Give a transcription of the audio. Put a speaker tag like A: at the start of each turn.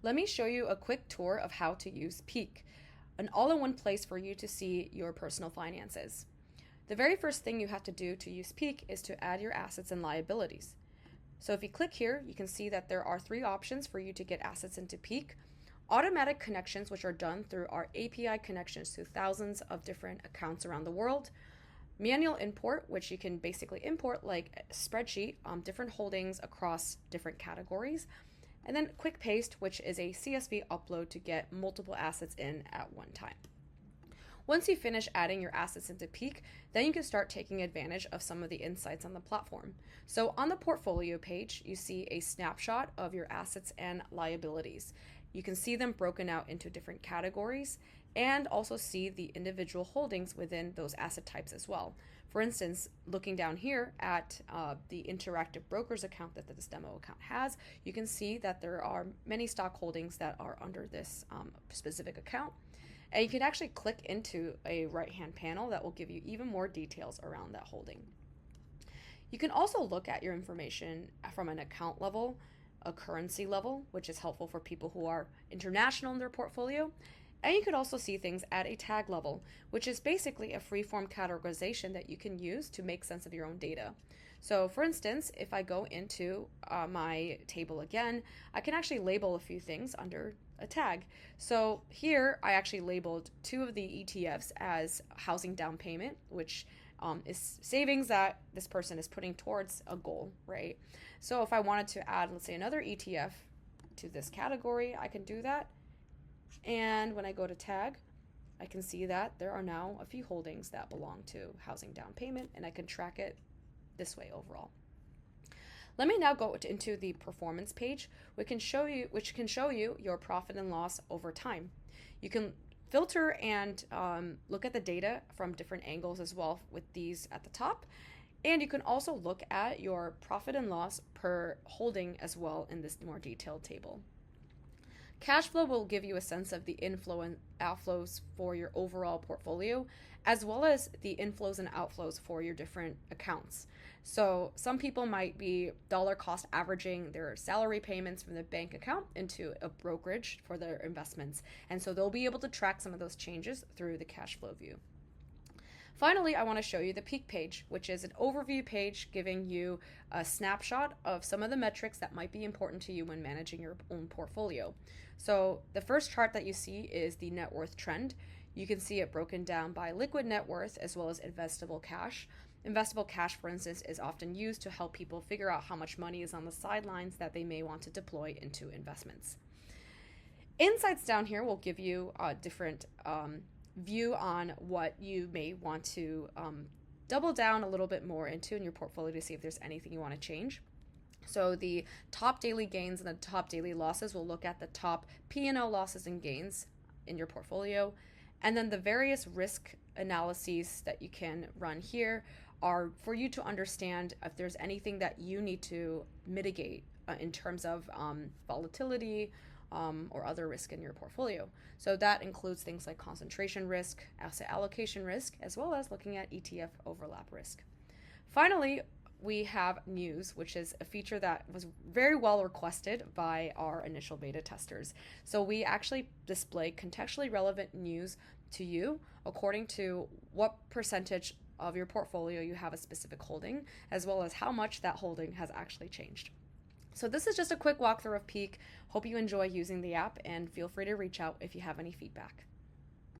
A: let me show you a quick tour of how to use Peek, an all-in-one place for you to see your personal finances. The very first thing you have to do to use Peek is to add your assets and liabilities. So if you click here, you can see that there are three options for you to get assets into Peek. Automatic connections, which are done through our API connections to thousands of different accounts around the world. Manual import, which you can basically import like a spreadsheet, different holdings across different categories. And then quick paste, which is a CSV upload to get multiple assets in at one time. Once you finish adding your assets into Peek, then you can start taking advantage of some of the insights on the platform. So on the portfolio page, you see a snapshot of your assets and liabilities. You can see them broken out into different categories and also see the individual holdings within those asset types as well. For instance, looking down here at the interactive brokers account that this demo account has, you can see that there are many stock holdings that are under this specific account. And you can actually click into a right-hand panel that will give you even more details around that holding. You can also look at your information from an account level, a currency level, which is helpful for people who are international in their portfolio. And you could also see things at a tag level, which is basically a free-form categorization that you can use to make sense of your own data. So for instance, if I go into my table again, I can actually label a few things under a tag. So here I actually labeled two of the ETFs as housing down payment, which is savings that this person is putting towards a goal, right? So if I wanted to add, let's say, another ETF to this category, I can do that. And when I go to tag, I can see that there are now a few holdings that belong to housing down payment, and I can track it this way overall. Let me now go into the performance page, which can show you your profit and loss over time. You can filter and look at the data from different angles as well with these at the top. And you can also look at your profit and loss per holding as well in this more detailed table. Cash flow will give you a sense of the inflow and outflows for your overall portfolio, as well as the inflows and outflows for your different accounts. So some people might be dollar cost averaging their salary payments from the bank account into a brokerage for their investments. And so they'll be able to track some of those changes through the cash flow view. Finally, I want to show you the Peek page, which is an overview page giving you a snapshot of some of the metrics that might be important to you when managing your own portfolio. So the first chart that you see is the net worth trend. You can see it broken down by liquid net worth as well as investable cash. Investable cash, for instance, is often used to help people figure out how much money is on the sidelines that they may want to deploy into investments. Insights down here will give you a different view on what you may want to double down a little bit more into in your portfolio to see if there's anything you want to change. So the top daily gains and the top daily losses will look at the top P&L losses and gains in your portfolio. And then the various risk analyses that you can run here are for you to understand if there's anything that you need to mitigate in terms of volatility, or other risk in your portfolio. So that includes things like concentration risk, asset allocation risk, as well as looking at ETF overlap risk. Finally, we have news, which is a feature that was very well requested by our initial beta testers. So we actually display contextually relevant news to you according to what percentage of your portfolio you have a specific holding, as well as how much that holding has actually changed. So this is just a quick walkthrough of Peek. Hope you enjoy using the app and feel free to reach out if you have any feedback.